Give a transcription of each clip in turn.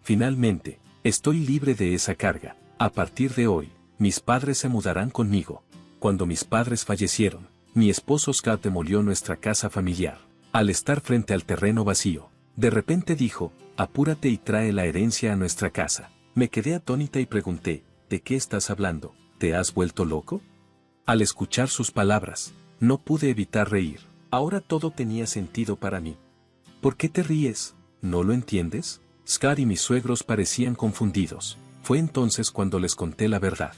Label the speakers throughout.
Speaker 1: Finalmente, estoy libre de esa carga. A partir de hoy, mis padres se mudarán conmigo. Cuando mis padres fallecieron, mi esposo Scott demolió nuestra casa familiar. Al estar frente al terreno vacío, de repente dijo, apúrate y trae la herencia a nuestra casa. Me quedé atónita y pregunté, ¿de qué estás hablando? ¿Te has vuelto loco? Al escuchar sus palabras, no pude evitar reír. Ahora todo tenía sentido para mí. ¿Por qué te ríes? ¿No lo entiendes? Scott y mis suegros parecían confundidos. Fue entonces cuando les conté la verdad.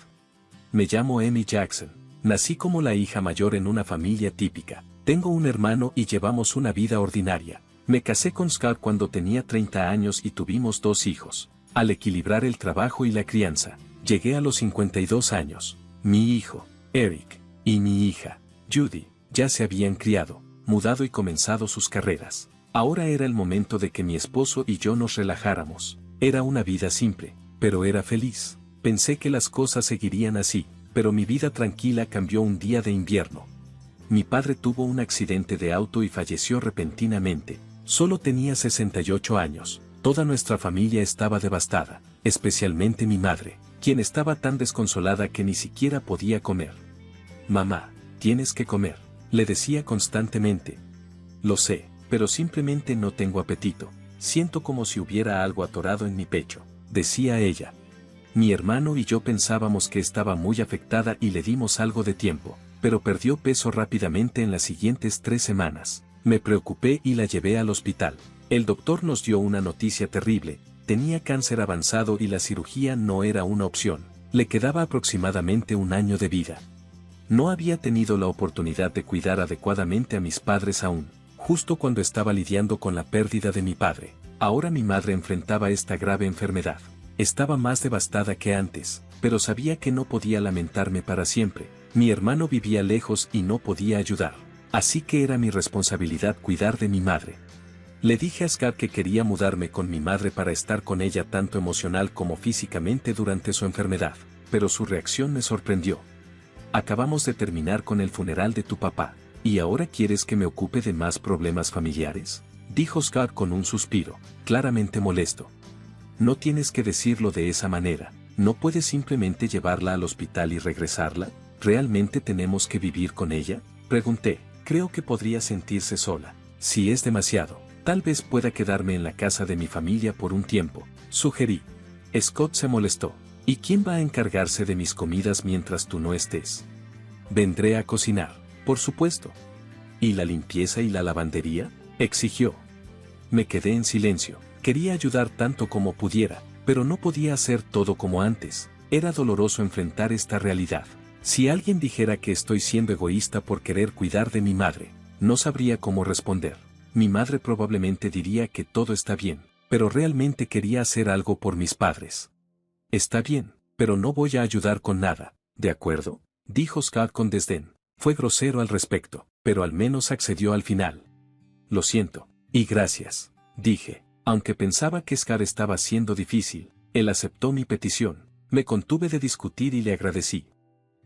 Speaker 1: Me llamo Amy Jackson. Nací como la hija mayor en una familia típica. Tengo un hermano y llevamos una vida ordinaria. Me casé con Scott cuando tenía 30 años y tuvimos 2 hijos. Al equilibrar el trabajo y la crianza, llegué a los 52 años. Mi hijo, Eric, y mi hija, Judy, ya se habían criado, mudado y comenzado sus carreras. Ahora era el momento de que mi esposo y yo nos relajáramos. Era una vida simple, pero era feliz. Pensé que las cosas seguirían así, pero mi vida tranquila cambió un día de invierno. Mi padre tuvo un accidente de auto y falleció repentinamente. Solo tenía 68 años. Toda nuestra familia estaba devastada, especialmente mi madre, quien estaba tan desconsolada que ni siquiera podía comer. Mamá, tienes que comer, le decía constantemente. Lo sé, pero simplemente no tengo apetito. Siento como si hubiera algo atorado en mi pecho, decía ella. Mi hermano y yo pensábamos que estaba muy afectada y le dimos algo de tiempo, pero perdió peso rápidamente en las siguientes 3 semanas. Me preocupé y la llevé al hospital. El doctor nos dio una noticia terrible, tenía cáncer avanzado y la cirugía no era una opción. Le quedaba aproximadamente 1 año de vida. No había tenido la oportunidad de cuidar adecuadamente a mis padres aún, justo cuando estaba lidiando con la pérdida de mi padre. Ahora mi madre enfrentaba esta grave enfermedad. Estaba más devastada que antes, pero sabía que no podía lamentarme para siempre. Mi hermano vivía lejos y no podía ayudar. Así que era mi responsabilidad cuidar de mi madre. Le dije a Scott que quería mudarme con mi madre para estar con ella tanto emocional como físicamente durante su enfermedad, pero su reacción me sorprendió. Acabamos de terminar con el funeral de tu papá, ¿y ahora quieres que me ocupe de más problemas familiares?, dijo Scott con un suspiro, claramente molesto. No tienes que decirlo de esa manera, ¿no puedes simplemente llevarla al hospital y regresarla? ¿Realmente tenemos que vivir con ella?, pregunté. Creo que podría sentirse sola. Si es demasiado, tal vez pueda quedarme en la casa de mi familia por un tiempo, sugerí. Scott se molestó. ¿Y quién va a encargarse de mis comidas mientras tú no estés? Vendré a cocinar, por supuesto. ¿Y la limpieza y la lavandería?, exigió. Me quedé en silencio. Quería ayudar tanto como pudiera, pero no podía hacer todo como antes. Era doloroso enfrentar esta realidad. Si alguien dijera que estoy siendo egoísta por querer cuidar de mi madre, no sabría cómo responder. Mi madre probablemente diría que todo está bien, pero realmente quería hacer algo por mis padres. Está bien, pero no voy a ayudar con nada, ¿de acuerdo?, dijo Scott con desdén. Fue grosero al respecto, pero al menos accedió al final. Lo siento, y gracias, dije. Aunque pensaba que Scott estaba siendo difícil, él aceptó mi petición. Me contuve de discutir y le agradecí.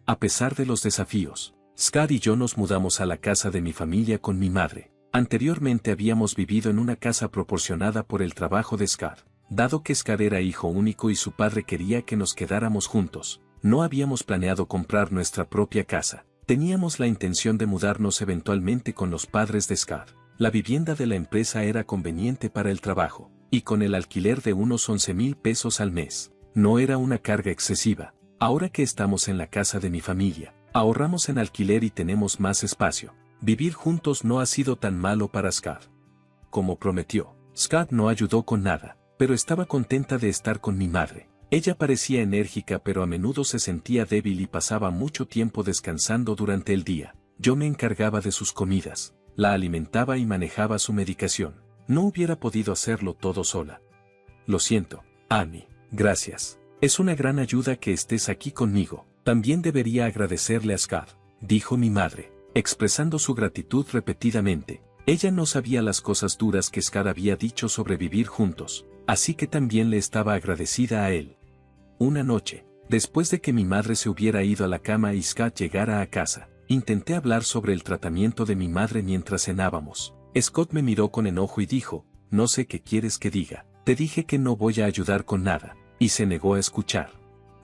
Speaker 1: A pesar de los desafíos, Scott y yo nos mudamos a la casa de mi familia con mi madre. Anteriormente habíamos vivido en una casa proporcionada por el trabajo de Scott. Dado que Scott era hijo único y su padre quería que nos quedáramos juntos, no habíamos planeado comprar nuestra propia casa. Teníamos la intención de mudarnos eventualmente con los padres de Scott. La vivienda de la empresa era conveniente para el trabajo, y con el alquiler de unos 11,000 pesos al mes, no era una carga excesiva. Ahora que estamos en la casa de mi familia, ahorramos en alquiler y tenemos más espacio. Vivir juntos no ha sido tan malo para Scott. Como prometió, Scott no ayudó con nada, pero estaba contenta de estar con mi madre. Ella parecía enérgica pero a menudo se sentía débil y pasaba mucho tiempo descansando durante el día. Yo me encargaba de sus comidas, la alimentaba y manejaba su medicación. No hubiera podido hacerlo todo sola. Lo siento, Amy, gracias. Es una gran ayuda que estés aquí conmigo. También debería agradecerle a Scott, dijo mi madre, expresando su gratitud repetidamente. Ella no sabía las cosas duras que Scott había dicho sobre vivir juntos, así que también le estaba agradecida a él. Una noche, después de que mi madre se hubiera ido a la cama y Scott llegara a casa, intenté hablar sobre el tratamiento de mi madre mientras cenábamos. Scott me miró con enojo y dijo, no sé qué quieres que diga. Te dije que no voy a ayudar con nada, y se negó a escuchar.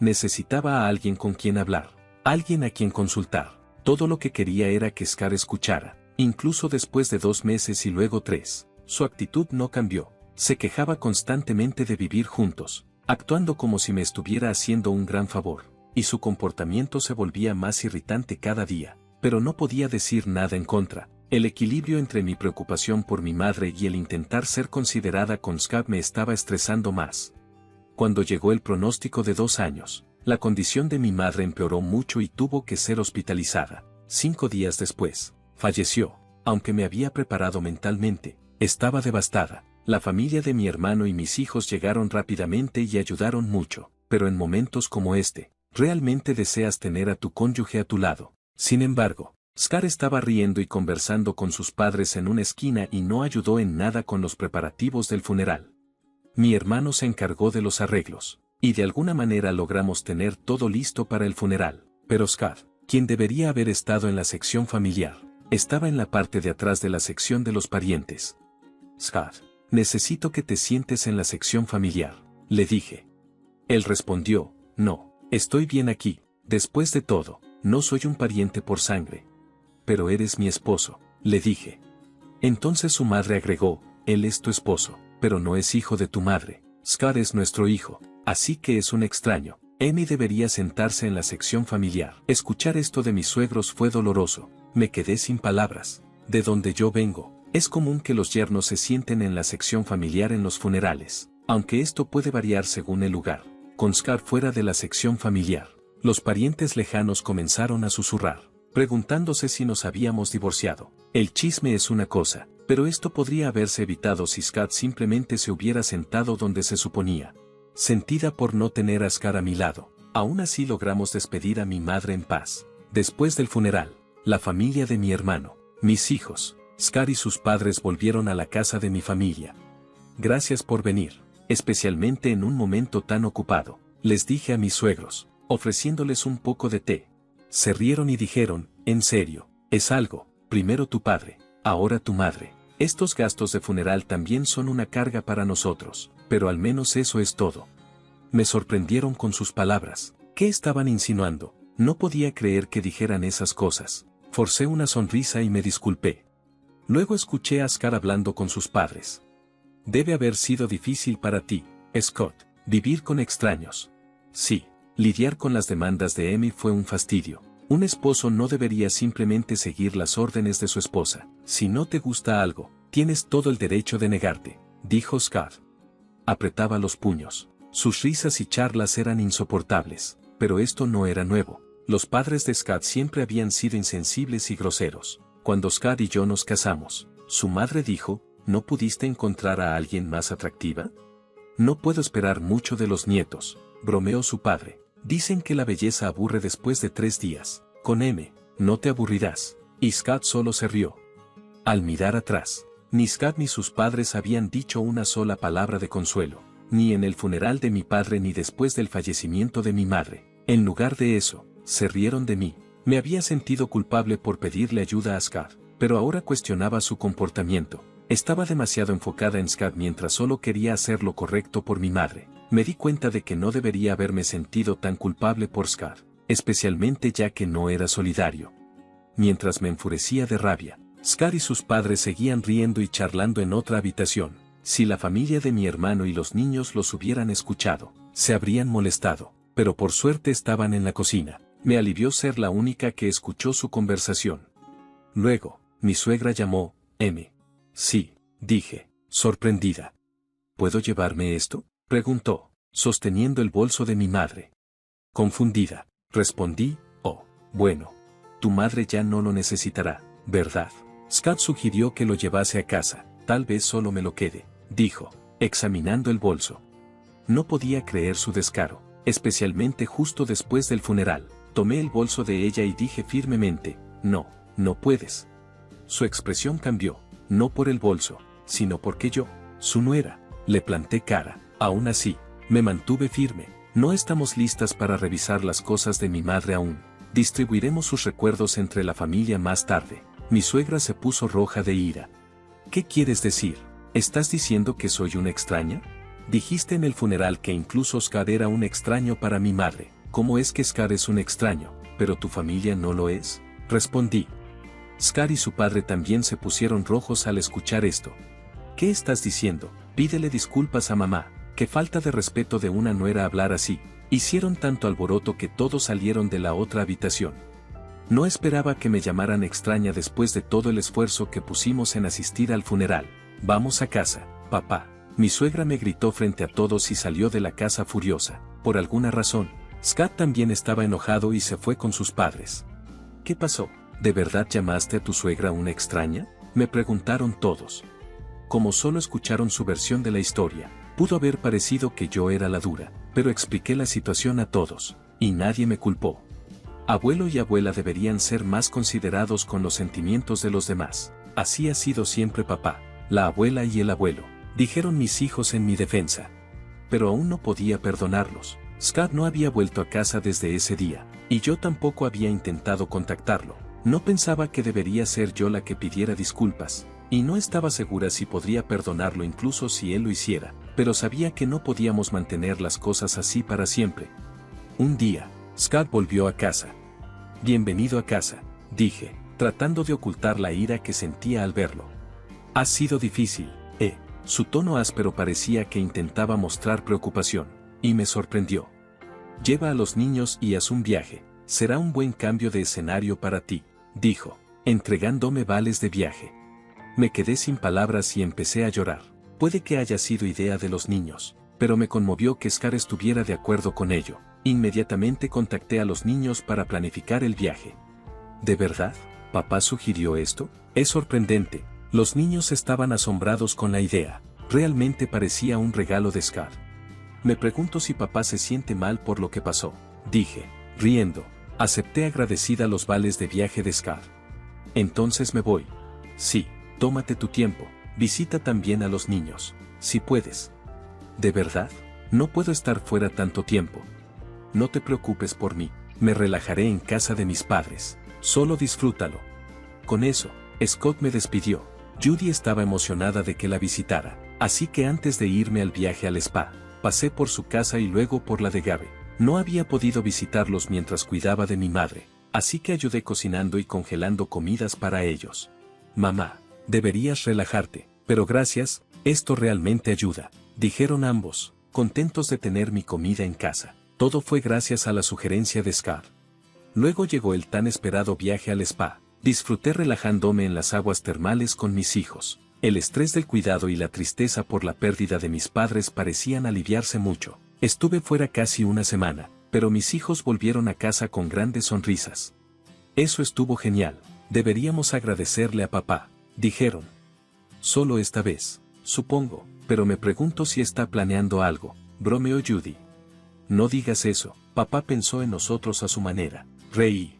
Speaker 1: Necesitaba a alguien con quien hablar, alguien a quien consultar. Todo lo que quería era que Scar escuchara, incluso después de 2 meses y luego 3. Su actitud no cambió. Se quejaba constantemente de vivir juntos, actuando como si me estuviera haciendo un gran favor, y su comportamiento se volvía más irritante cada día, pero no podía decir nada en contra. El equilibrio entre mi preocupación por mi madre y el intentar ser considerada con Scar me estaba estresando más. Cuando llegó el pronóstico de 2 años, la condición de mi madre empeoró mucho y tuvo que ser hospitalizada. 5 días después, falleció. Aunque me había preparado mentalmente, estaba devastada. La familia de mi hermano y mis hijos llegaron rápidamente y ayudaron mucho, pero en momentos como este, realmente deseas tener a tu cónyuge a tu lado. Sin embargo, Scar estaba riendo y conversando con sus padres en una esquina y no ayudó en nada con los preparativos del funeral. Mi hermano se encargó de los arreglos, y de alguna manera logramos tener todo listo para el funeral, pero Scar, quien debería haber estado en la sección familiar, estaba en la parte de atrás de la sección de los parientes. Scar, necesito que te sientes en la sección familiar, le dije. Él respondió, no, estoy bien aquí, después de todo, no soy un pariente por sangre. Pero eres mi esposo, le dije. Entonces su madre agregó, él es tu esposo, pero no es hijo de tu madre. Scar es nuestro hijo, así que es un extraño. Amy debería sentarse en la sección familiar. Escuchar esto de mis suegros fue doloroso. Me quedé sin palabras. De donde yo vengo, es común que los yernos se sienten en la sección familiar en los funerales, aunque esto puede variar según el lugar. Con Scar fuera de la sección familiar, los parientes lejanos comenzaron a susurrar, preguntándose si nos habíamos divorciado. El chisme es una cosa, pero esto podría haberse evitado si Scar simplemente se hubiera sentado donde se suponía. Sentida por no tener a Scar a mi lado, aún así logramos despedir a mi madre en paz. Después del funeral, la familia de mi hermano, mis hijos, Scar y sus padres volvieron a la casa de mi familia. Gracias por venir, especialmente en un momento tan ocupado, les dije a mis suegros, ofreciéndoles un poco de té. Se rieron y dijeron, en serio, es algo, primero tu padre, ahora tu madre. Estos gastos de funeral también son una carga para nosotros, pero al menos eso es todo. Me sorprendieron con sus palabras. ¿Qué estaban insinuando? No podía creer que dijeran esas cosas. Forcé una sonrisa y me disculpé. Luego escuché a Scar hablando con sus padres. Debe haber sido difícil para ti, Scott, vivir con extraños. Sí, lidiar con las demandas de Amy fue un fastidio. Un esposo no debería simplemente seguir las órdenes de su esposa. Si no te gusta algo, tienes todo el derecho de negarte, dijo Scar. Apretaba los puños. Sus risas y charlas eran insoportables, pero esto no era nuevo. Los padres de Scar siempre habían sido insensibles y groseros. Cuando Scar y yo nos casamos, su madre dijo, ¿no pudiste encontrar a alguien más atractiva? No puedo esperar mucho de los nietos, bromeó su padre. Dicen que la belleza aburre después de 3 días. Con M, no te aburrirás. Y Scar solo se rió. Al mirar atrás, ni Scar ni sus padres habían dicho una sola palabra de consuelo, ni en el funeral de mi padre ni después del fallecimiento de mi madre. En lugar de eso, se rieron de mí. Me había sentido culpable por pedirle ayuda a Scar, pero ahora cuestionaba su comportamiento. Estaba demasiado enfocada en Scar mientras solo quería hacer lo correcto por mi madre. Me di cuenta de que no debería haberme sentido tan culpable por Scar, especialmente ya que no era solidario. Mientras me enfurecía de rabia, Scar y sus padres seguían riendo y charlando en otra habitación. Si la familia de mi hermano y los niños los hubieran escuchado, se habrían molestado, pero por suerte estaban en la cocina. Me alivió ser la única que escuchó su conversación. Luego, mi suegra llamó, M. Sí, dije, sorprendida. ¿Puedo llevarme esto?, preguntó, sosteniendo el bolso de mi madre. Confundida, respondí, oh, bueno. Tu madre ya no lo necesitará, ¿verdad? Scar sugirió que lo llevase a casa, tal vez solo me lo quede, dijo, examinando el bolso. No podía creer su descaro, especialmente justo después del funeral. Tomé el bolso de ella y dije firmemente, no, no puedes. Su expresión cambió, no por el bolso, sino porque yo, su nuera, le planté cara. Aún así, me mantuve firme. No estamos listas para revisar las cosas de mi madre aún. Distribuiremos sus recuerdos entre la familia más tarde. Mi suegra se puso roja de ira. ¿Qué quieres decir? ¿Estás diciendo que soy una extraña? Dijiste en el funeral que incluso Scott era un extraño para mi madre. ¿Cómo es que Scott es un extraño, pero tu familia no lo es? Respondí. Scott y su padre también se pusieron rojos al escuchar esto. ¿Qué estás diciendo? Pídele disculpas a mamá. Qué falta de respeto de una nuera hablar así. Hicieron tanto alboroto que todos salieron de la otra habitación. No esperaba que me llamaran extraña después de todo el esfuerzo que pusimos en asistir al funeral. Vamos a casa, papá. Mi suegra me gritó frente a todos y salió de la casa furiosa. Por alguna razón, Scott también estaba enojado y se fue con sus padres. ¿Qué pasó? ¿De verdad llamaste a tu suegra una extraña? Me preguntaron todos. Como solo escucharon su versión de la historia, pudo haber parecido que yo era la dura, pero expliqué la situación a todos, y nadie me culpó. Abuelo y abuela deberían ser más considerados con los sentimientos de los demás. Así ha sido siempre papá, la abuela y el abuelo, dijeron mis hijos en mi defensa. Pero aún no podía perdonarlos. Scott no había vuelto a casa desde ese día, y yo tampoco había intentado contactarlo. No pensaba que debería ser yo la que pidiera disculpas, y no estaba segura si podría perdonarlo incluso si él lo hiciera, pero sabía que no podíamos mantener las cosas así para siempre. Un día, Scott volvió a casa. Bienvenido a casa, dije, tratando de ocultar la ira que sentía al verlo. Ha sido difícil, Su tono áspero parecía que intentaba mostrar preocupación, y me sorprendió. Lleva a los niños y haz un viaje, será un buen cambio de escenario para ti, dijo, entregándome vales de viaje. Me quedé sin palabras y empecé a llorar. Puede que haya sido idea de los niños, pero me conmovió que Scott estuviera de acuerdo con ello. Inmediatamente contacté a los niños para planificar el viaje. ¿De verdad? ¿Papá sugirió esto? Es sorprendente. Los niños estaban asombrados con la idea. Realmente parecía un regalo de Scott. Me pregunto si papá se siente mal por lo que pasó, dije, riendo. Acepté agradecida los vales de viaje de Scott. Entonces me voy. Sí, tómate tu tiempo, visita también a los niños, si puedes. ¿De verdad? No puedo estar fuera tanto tiempo. No te preocupes por mí, me relajaré en casa de mis padres, solo disfrútalo. Con eso, Scott me despidió. Judy estaba emocionada de que la visitara, así que antes de irme al viaje al spa, pasé por su casa y luego por la de Gabe. No había podido visitarlos mientras cuidaba de mi madre, así que ayudé cocinando y congelando comidas para ellos. Mamá, deberías relajarte, pero gracias, esto realmente ayuda, dijeron ambos, contentos de tener mi comida en casa. Todo fue gracias a la sugerencia de Scott. Luego llegó el tan esperado viaje al spa. Disfruté relajándome en las aguas termales con mis hijos. El estrés del cuidado y la tristeza por la pérdida de mis padres parecían aliviarse mucho. Estuve fuera casi una semana, pero mis hijos volvieron a casa con grandes sonrisas. Eso estuvo genial. Deberíamos agradecerle a papá, dijeron. Solo esta vez, supongo, pero me pregunto si está planeando algo, bromeó Judy. No digas eso, papá pensó en nosotros a su manera, reí.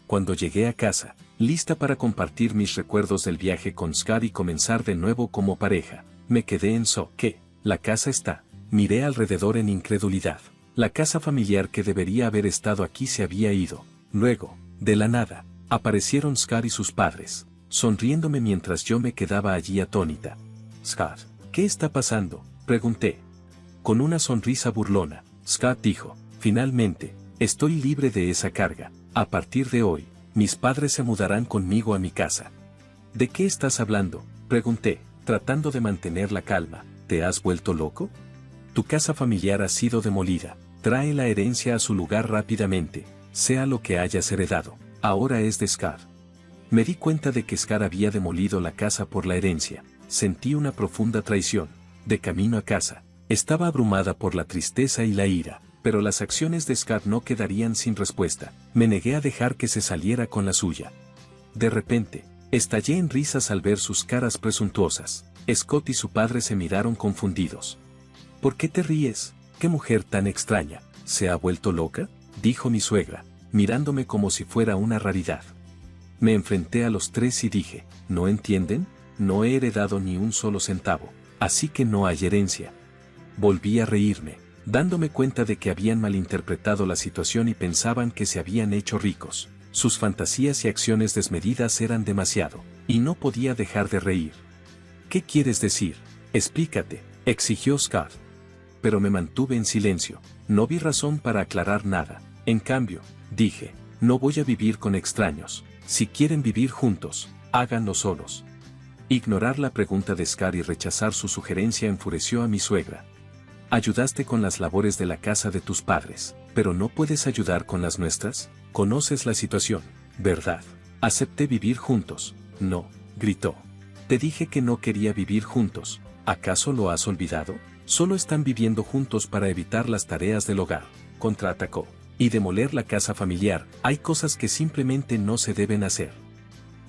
Speaker 1: Cuando llegué a casa, lista para compartir mis recuerdos del viaje con Scott y comenzar de nuevo como pareja, me quedé en shock. ¿Qué? La casa está. Miré alrededor en incredulidad. La casa familiar que debería haber estado aquí se había ido. Luego, de la nada, aparecieron Scott y sus padres, sonriéndome mientras yo me quedaba allí atónita. Scott, ¿qué está pasando? Pregunté. Con una sonrisa burlona, Scott dijo, finalmente, estoy libre de esa carga. A partir de hoy, mis padres se mudarán conmigo a mi casa. ¿De qué estás hablando? Pregunté, tratando de mantener la calma. ¿Te has vuelto loco? Tu casa familiar ha sido demolida. Trae la herencia a su lugar rápidamente, sea lo que hayas heredado. Ahora es de Scott. Me di cuenta de que Scott había demolido la casa por la herencia. Sentí una profunda traición. De camino a casa, estaba abrumada por la tristeza y la ira. Pero las acciones de Scott no quedarían sin respuesta. Me negué a dejar que se saliera con la suya. De repente, estallé en risas al ver sus caras presuntuosas. Scott y su padre se miraron confundidos. ¿Por qué te ríes? ¿Qué mujer tan extraña? ¿Se ha vuelto loca? Dijo mi suegra, mirándome como si fuera una raridad. Me enfrenté a los tres y dije, ¿no entienden? No he heredado ni un solo centavo, así que no hay herencia. Volví a reírme, dándome cuenta de que habían malinterpretado la situación y pensaban que se habían hecho ricos. Sus fantasías y acciones desmedidas eran demasiado, y no podía dejar de reír. ¿Qué quieres decir? Explícate, exigió Scott. pero me mantuve en silencio. No vi razón para aclarar nada. En cambio, dije, no voy a vivir con extraños. Si quieren vivir juntos, háganlo solos. Ignorar la pregunta de Scar y rechazar su sugerencia enfureció a mi suegra. Ayudaste con las labores de la casa de tus padres, pero no puedes ayudar con las nuestras. Conoces la situación, ¿verdad? Acepté vivir juntos. No, gritó. Te dije que no quería vivir juntos. ¿Acaso lo has olvidado? Solo están viviendo juntos para evitar las tareas del hogar, contraatacó. Y demoler la casa familiar, hay cosas que simplemente no se deben hacer.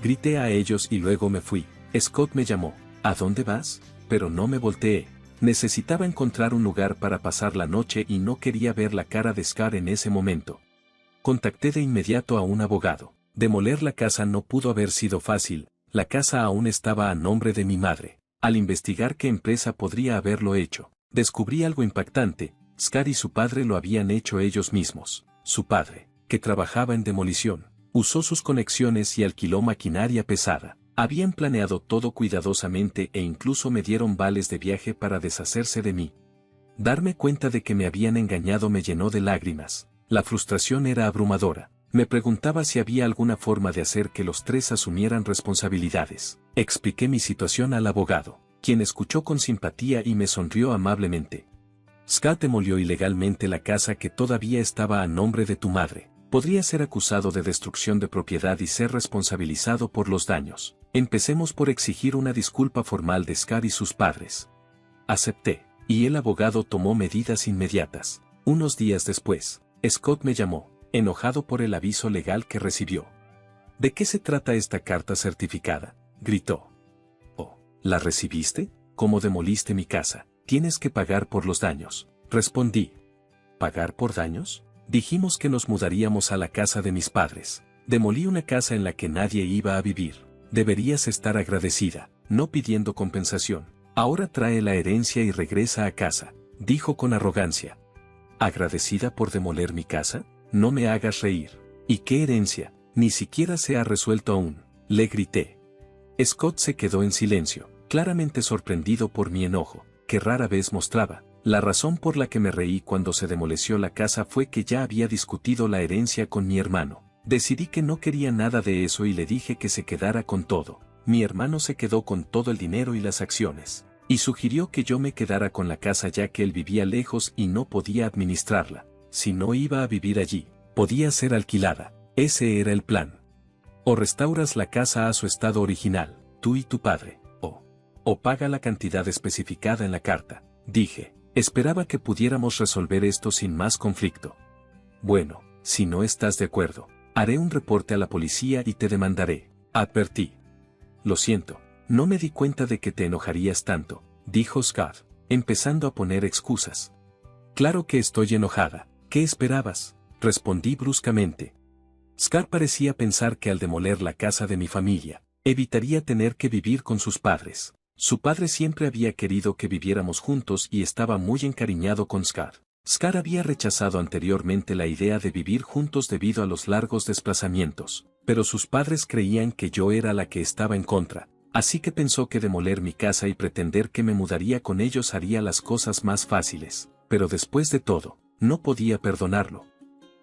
Speaker 1: Grité a ellos y luego me fui. Scott me llamó. ¿A dónde vas? Pero no me volteé. Necesitaba encontrar un lugar para pasar la noche y no quería ver la cara de Scar en ese momento. Contacté de inmediato a un abogado. Demoler la casa no pudo haber sido fácil, la casa aún estaba a nombre de mi madre. Al investigar qué empresa podría haberlo hecho, descubrí algo impactante. Scar y su padre lo habían hecho ellos mismos. Su padre, que trabajaba en demolición, usó sus conexiones y alquiló maquinaria pesada. Habían planeado todo cuidadosamente e incluso me dieron vales de viaje para deshacerse de mí. Darme cuenta de que me habían engañado me llenó de lágrimas. La frustración era abrumadora. Me preguntaba si había alguna forma de hacer que los tres asumieran responsabilidades. Expliqué mi situación al abogado, quien escuchó con simpatía y me sonrió amablemente. Scar demolió ilegalmente la casa que todavía estaba a nombre de tu madre. Podría ser acusado de destrucción de propiedad y ser responsabilizado por los daños. Empecemos por exigir una disculpa formal de Scar y sus padres. Acepté, y el abogado tomó medidas inmediatas. Unos días después, Scott me llamó, enojado por el aviso legal que recibió. ¿De qué se trata esta carta certificada?, gritó. Oh, ¿la recibiste? ¿Cómo demoliste mi casa? Tienes que pagar por los daños. Respondí. ¿Pagar por daños? Dijimos que nos mudaríamos a la casa de mis padres. Demolí una casa en la que nadie iba a vivir. Deberías estar agradecida, no pidiendo compensación. Ahora trae la herencia y regresa a casa, dijo con arrogancia. ¿Agradecida por demoler mi casa? No me hagas reír. ¿Y qué herencia? Ni siquiera se ha resuelto aún, le grité. Scott se quedó en silencio, claramente sorprendido por mi enojo, que rara vez mostraba. La razón por la que me reí cuando se demoleció la casa fue que ya había discutido la herencia con mi hermano. Decidí que no quería nada de eso y le dije que se quedara con todo. Mi hermano se quedó con todo el dinero y las acciones, y sugirió que yo me quedara con la casa ya que él vivía lejos y no podía administrarla. Si no iba a vivir allí, podía ser alquilada. Ese era el plan. O restauras la casa a su estado original, tú y tu padre, o paga la cantidad especificada en la carta, dije. Esperaba que pudiéramos resolver esto sin más conflicto. Bueno, si no estás de acuerdo, haré un reporte a la policía y te demandaré, advertí. Lo siento, no me di cuenta de que te enojarías tanto, dijo Scar, empezando a poner excusas. Claro que estoy enojada, ¿qué esperabas?, respondí bruscamente. Scar parecía pensar que al demoler la casa de mi familia, evitaría tener que vivir con sus padres. Su padre siempre había querido que viviéramos juntos y estaba muy encariñado con Scar. Scar había rechazado anteriormente la idea de vivir juntos debido a los largos desplazamientos, pero sus padres creían que yo era la que estaba en contra, así que pensó que demoler mi casa y pretender que me mudaría con ellos haría las cosas más fáciles, pero después de todo, no podía perdonarlo.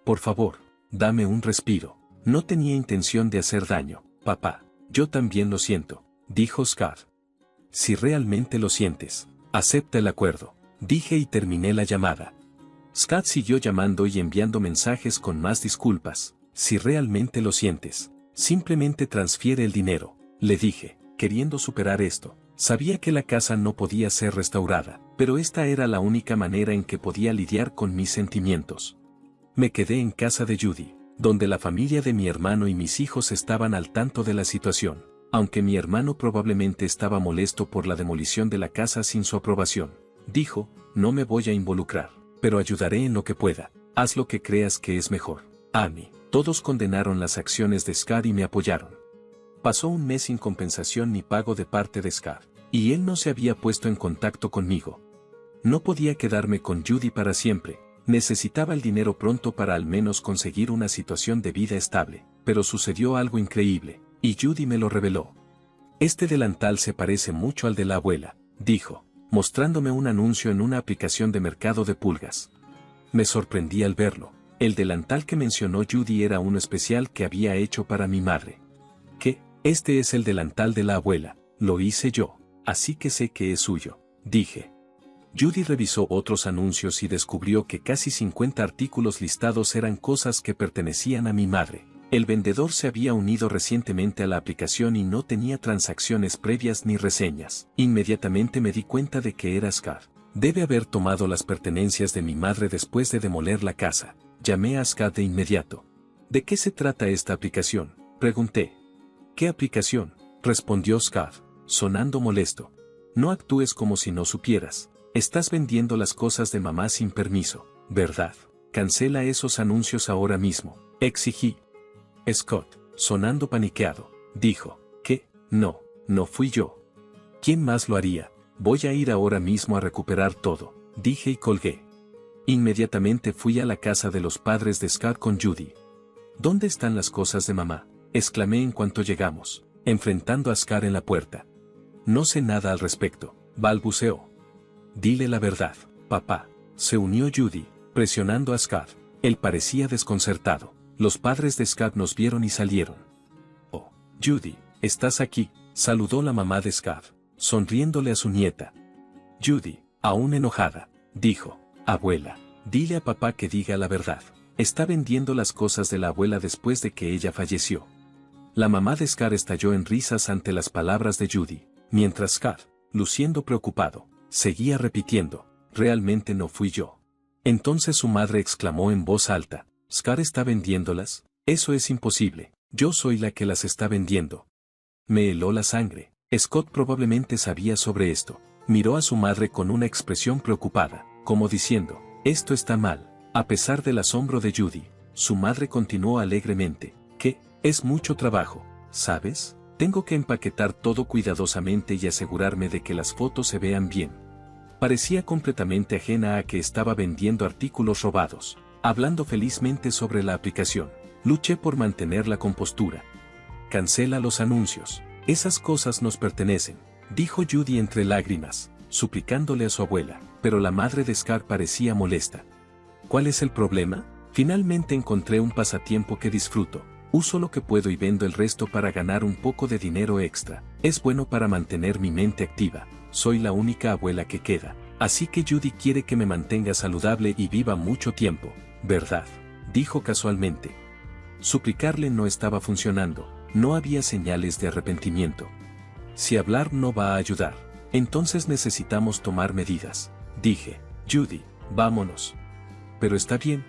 Speaker 1: Por favor, dame un respiro. No tenía intención de hacer daño, papá. Yo también lo siento, dijo Scar. Si realmente lo sientes, acepta el acuerdo, dije y terminé la llamada. Scott siguió llamando y enviando mensajes con más disculpas. Si realmente lo sientes, simplemente transfiere el dinero, le dije, queriendo superar esto. Sabía que la casa no podía ser restaurada, pero esta era la única manera en que podía lidiar con mis sentimientos. Me quedé en casa de Judy, donde la familia de mi hermano y mis hijos estaban al tanto de la situación. Aunque mi hermano probablemente estaba molesto por la demolición de la casa sin su aprobación, dijo, no me voy a involucrar, pero ayudaré en lo que pueda, haz lo que creas que es mejor. Amy, todos condenaron las acciones de Scar y me apoyaron. Pasó un mes sin compensación ni pago de parte de Scar, y él no se había puesto en contacto conmigo. No podía quedarme con Judy para siempre, necesitaba el dinero pronto para al menos conseguir una situación de vida estable, pero sucedió algo increíble. Y Judy me lo reveló. Este delantal se parece mucho al de la abuela, dijo. mostrándome un anuncio en una aplicación de mercado de pulgas. Me sorprendí al verlo. El delantal que mencionó Judy era uno especial que había hecho para mi madre. ¿Qué? Este es el delantal de la abuela, lo hice yo, así que sé que es suyo, dije. Judy revisó otros anuncios y descubrió que casi 50 artículos listados eran cosas que pertenecían a mi madre. El vendedor se había unido recientemente a la aplicación y no tenía transacciones previas ni reseñas. Inmediatamente me di cuenta de que era Scott. Debe haber tomado las pertenencias de mi madre después de demoler la casa. Llamé a Scott de inmediato. ¿De qué se trata esta aplicación?, pregunté. ¿Qué aplicación?, respondió Scott, sonando molesto. No actúes como si no supieras. Estás vendiendo las cosas de mamá sin permiso, ¿verdad? Cancela esos anuncios ahora mismo, exigí. Scott, sonando paniqueado, dijo, ¿qué? No, no fui yo. ¿Quién más lo haría? Voy a ir ahora mismo a recuperar todo, dije y colgué. Inmediatamente fui a la casa de los padres de Scott con Judy. ¿Dónde están las cosas de mamá?, exclamé en cuanto llegamos, enfrentando a Scott en la puerta. No sé nada al respecto, balbuceó. Dile la verdad, papá, se unió Judy, presionando a Scott. Él parecía desconcertado. Los padres de Scott nos vieron y salieron. Oh, Judy, ¿estás aquí?, saludó la mamá de Scott, sonriéndole a su nieta. Judy, aún enojada, dijo, abuela, dile a papá que diga la verdad. Está vendiendo las cosas de la abuela después de que ella falleció. La mamá de Scott estalló en risas ante las palabras de Judy, mientras Scott, luciendo preocupado, seguía repitiendo, realmente no fui yo. Entonces su madre exclamó en voz alta, ¿Scott está vendiéndolas? Eso es imposible, yo soy la que las está vendiendo. Me heló la sangre. Scott probablemente sabía sobre esto. Miró a su madre con una expresión preocupada, como diciendo, esto está mal. A pesar del asombro de Judy, su madre continuó alegremente, que, es mucho trabajo, ¿sabes? Tengo que empaquetar todo cuidadosamente y asegurarme de que las fotos se vean bien. Parecía completamente ajena a que estaba vendiendo artículos robados. Hablando felizmente sobre la aplicación, luché por mantener la compostura. Cancela los anuncios. Esas cosas nos pertenecen, dijo Judy entre lágrimas, suplicándole a su abuela, pero la madre de Scott parecía molesta. ¿Cuál es el problema? Finalmente encontré un pasatiempo que disfruto. Uso lo que puedo y vendo el resto para ganar un poco de dinero extra. Es bueno para mantener mi mente activa. Soy la única abuela que queda. Así que Judy quiere que me mantenga saludable y viva mucho tiempo, ¿verdad?, dijo casualmente. Suplicarle no estaba funcionando, no había señales de arrepentimiento. Si hablar no va a ayudar, entonces necesitamos tomar medidas, dije. Judy, vámonos. Pero está bien,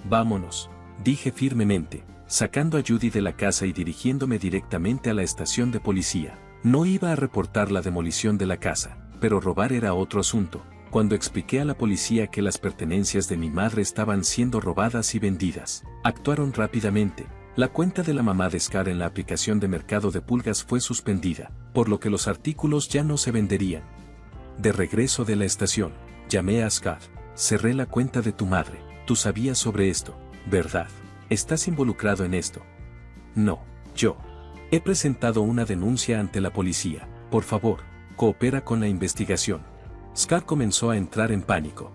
Speaker 1: vámonos, dije firmemente, sacando a Judy de la casa y dirigiéndome directamente a la estación de policía. No iba a reportar la demolición de la casa, pero robar era otro asunto. Cuando expliqué a la policía que las pertenencias de mi madre estaban siendo robadas y vendidas, actuaron rápidamente. La cuenta de la mamá de Scott en la aplicación de mercado de pulgas fue suspendida, por lo que los artículos ya no se venderían. De regreso de la estación, llamé a Scott. Cerré la cuenta de tu madre. Tú sabías sobre esto, ¿verdad? ¿Estás involucrado en esto? No, yo. He presentado una denuncia ante la policía. Por favor, coopera con la investigación. Scott comenzó a entrar en pánico.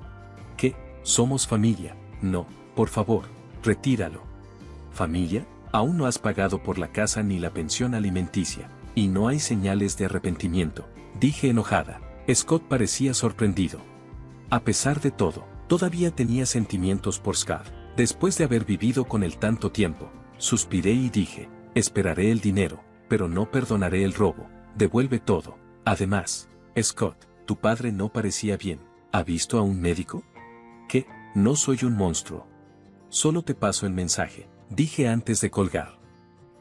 Speaker 1: ¿Qué? Somos familia. No, por favor, retíralo. ¿Familia? Aún no has pagado por la casa ni la pensión alimenticia, y no hay señales de arrepentimiento, dije enojada. Scott parecía sorprendido. A pesar de todo, todavía tenía sentimientos por Scott, después de haber vivido con él tanto tiempo. Suspiré y dije, esperaré el dinero, pero no perdonaré el robo. Devuelve todo. Además, Scott, tu padre no parecía bien. ¿Ha visto a un médico? ¿Qué? No soy un monstruo. Solo te paso el mensaje, dije antes de colgar.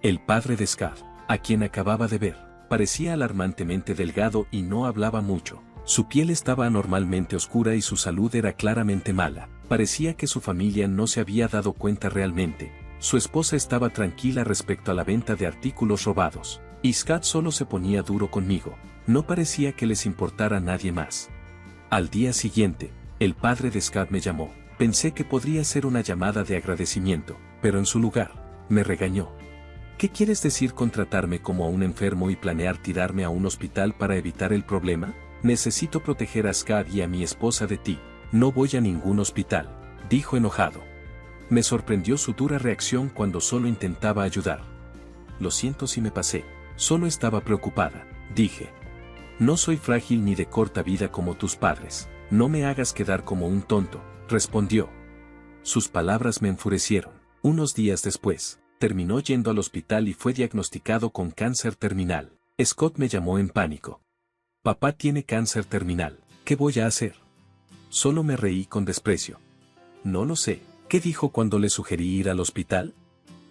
Speaker 1: El padre de Scott, a quien acababa de ver, parecía alarmantemente delgado y no hablaba mucho. Su piel estaba anormalmente oscura y su salud era claramente mala. Parecía que su familia no se había dado cuenta realmente. Su esposa estaba tranquila respecto a la venta de artículos robados. Y Scott solo se ponía duro conmigo. No parecía que les importara a nadie más. Al día siguiente, el padre de Scott me llamó. Pensé que podría ser una llamada de agradecimiento, pero en su lugar, me regañó. ¿Qué quieres decir con tratarme como a un enfermo y planear tirarme a un hospital para evitar el problema? Necesito proteger a Scott y a mi esposa de ti. No voy a ningún hospital, dijo enojado. Me sorprendió su dura reacción cuando solo intentaba ayudar. Lo siento si me pasé, solo estaba preocupada, dije. No soy frágil ni de corta vida como tus padres, no me hagas quedar como un tonto, respondió. Sus palabras me enfurecieron. Unos días después, terminó yendo al hospital y fue diagnosticado con cáncer terminal. Scott me llamó en pánico. Papá tiene cáncer terminal, ¿qué voy a hacer? Solo me reí con desprecio. No lo sé. ¿Qué dijo cuando le sugerí ir al hospital?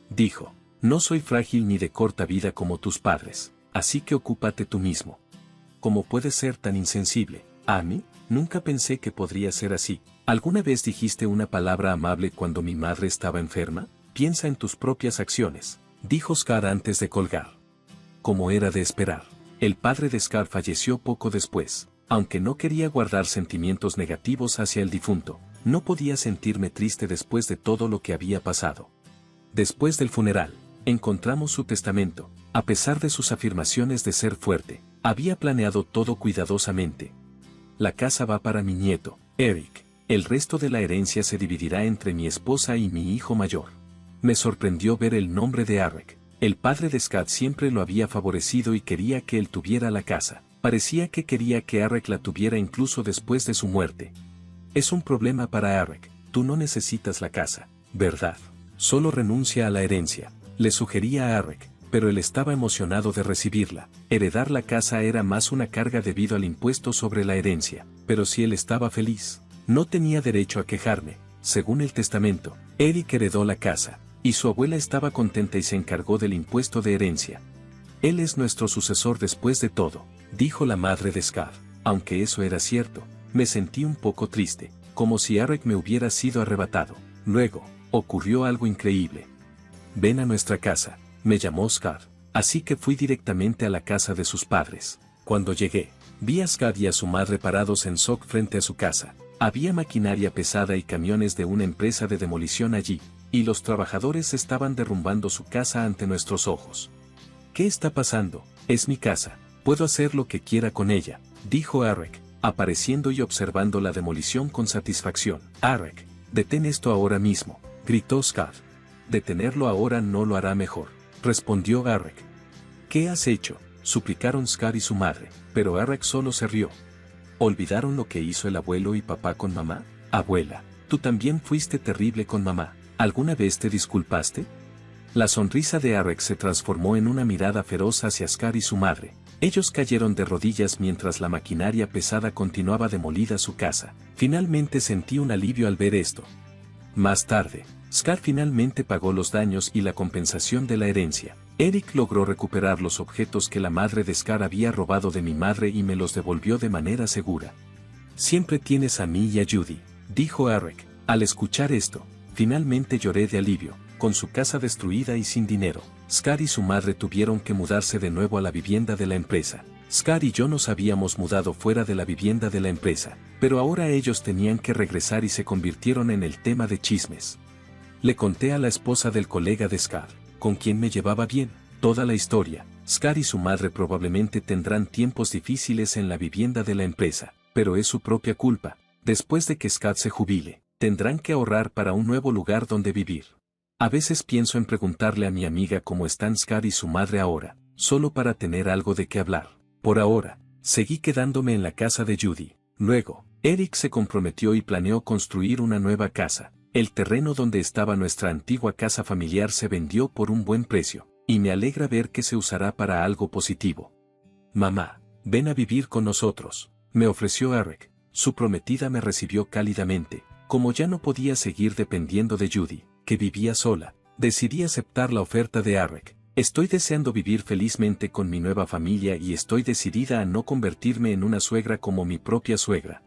Speaker 1: Dijo, no soy frágil ni de corta vida como tus padres, así que ocúpate tú mismo. ¿Cómo puedes ser tan insensible? ¿A mí? Nunca pensé que podría ser así. ¿Alguna vez dijiste una palabra amable cuando mi madre estaba enferma? Piensa en tus propias acciones, dijo Scott antes de colgar. Como era de esperar, el padre de Scott falleció poco después. Aunque no quería guardar sentimientos negativos hacia el difunto, no podía sentirme triste después de todo lo que había pasado. Después del funeral, encontramos su testamento. A pesar de sus afirmaciones de ser fuerte, había planeado todo cuidadosamente. La casa va para mi nieto, Eric. El resto de la herencia se dividirá entre mi esposa y mi hijo mayor. Me sorprendió ver el nombre de Eric. El padre de Scott siempre lo había favorecido y quería que él tuviera la casa. Parecía que quería que Eric la tuviera incluso después de su muerte. Es un problema para Eric, tú no necesitas la casa, ¿verdad? Solo renuncia a la herencia, le sugería a Eric, pero él estaba emocionado de recibirla. Heredar la casa era más una carga debido al impuesto sobre la herencia, pero si él estaba feliz, no tenía derecho a quejarme. Según el testamento, Eric heredó la casa, y su abuela estaba contenta y se encargó del impuesto de herencia. Él es nuestro sucesor después de todo, dijo la madre de Scott. Aunque eso era cierto, me sentí un poco triste, como si Eric me hubiera sido arrebatado. Luego, ocurrió algo increíble. Ven a nuestra casa, me llamó Scott, así que fui directamente a la casa de sus padres. Cuando llegué, vi a Scott y a su madre parados en Sock frente a su casa. Había maquinaria pesada y camiones de una empresa de demolición allí, y los trabajadores estaban derrumbando su casa ante nuestros ojos. ¿Qué está pasando? Es mi casa, puedo hacer lo que quiera con ella, dijo Eric, apareciendo y observando la demolición con satisfacción. Eric, detén esto ahora mismo, gritó Scott. Detenerlo ahora no lo hará mejor, respondió Eric. ¿Qué has hecho? Suplicaron Scott y su madre, pero Eric solo se rió. ¿Olvidaron lo que hizo el abuelo y papá con mamá? Abuela, tú también fuiste terrible con mamá, ¿alguna vez te disculpaste? La sonrisa de Eric se transformó en una mirada feroz hacia Scott y su madre. Ellos cayeron de rodillas mientras la maquinaria pesada continuaba demolida su casa. Finalmente sentí un alivio al ver esto. Más tarde, Scott finalmente pagó los daños y la compensación de la herencia. Eric logró recuperar los objetos que la madre de Scott había robado de mi madre y me los devolvió de manera segura. Siempre tienes a mí y a Judy, dijo Eric. Al escuchar esto, finalmente lloré de alivio. Con su casa destruida y sin dinero, Scott y su madre tuvieron que mudarse de nuevo a la vivienda de la empresa. Scott y yo nos habíamos mudado fuera de la vivienda de la empresa, pero ahora ellos tenían que regresar y se convirtieron en el tema de chismes. Le conté a la esposa del colega de Scott, con quien me llevaba bien, toda la historia. Scott y su madre probablemente tendrán tiempos difíciles en la vivienda de la empresa, pero es su propia culpa. Después de que Scott se jubile, tendrán que ahorrar para un nuevo lugar donde vivir. A veces pienso en preguntarle a mi amiga cómo están Scott y su madre ahora, solo para tener algo de qué hablar. Por ahora, seguí quedándome en la casa de Judy. Luego, Eric se comprometió y planeó construir una nueva casa. El terreno donde estaba nuestra antigua casa familiar se vendió por un buen precio, y me alegra ver que se usará para algo positivo. Mamá, ven a vivir con nosotros, me ofreció Eric. Su prometida me recibió cálidamente. Como ya no podía seguir dependiendo de Judy, que vivía sola, decidí aceptar la oferta de Eric. Estoy deseando vivir felizmente con mi nueva familia y estoy decidida a no convertirme en una suegra como mi propia suegra.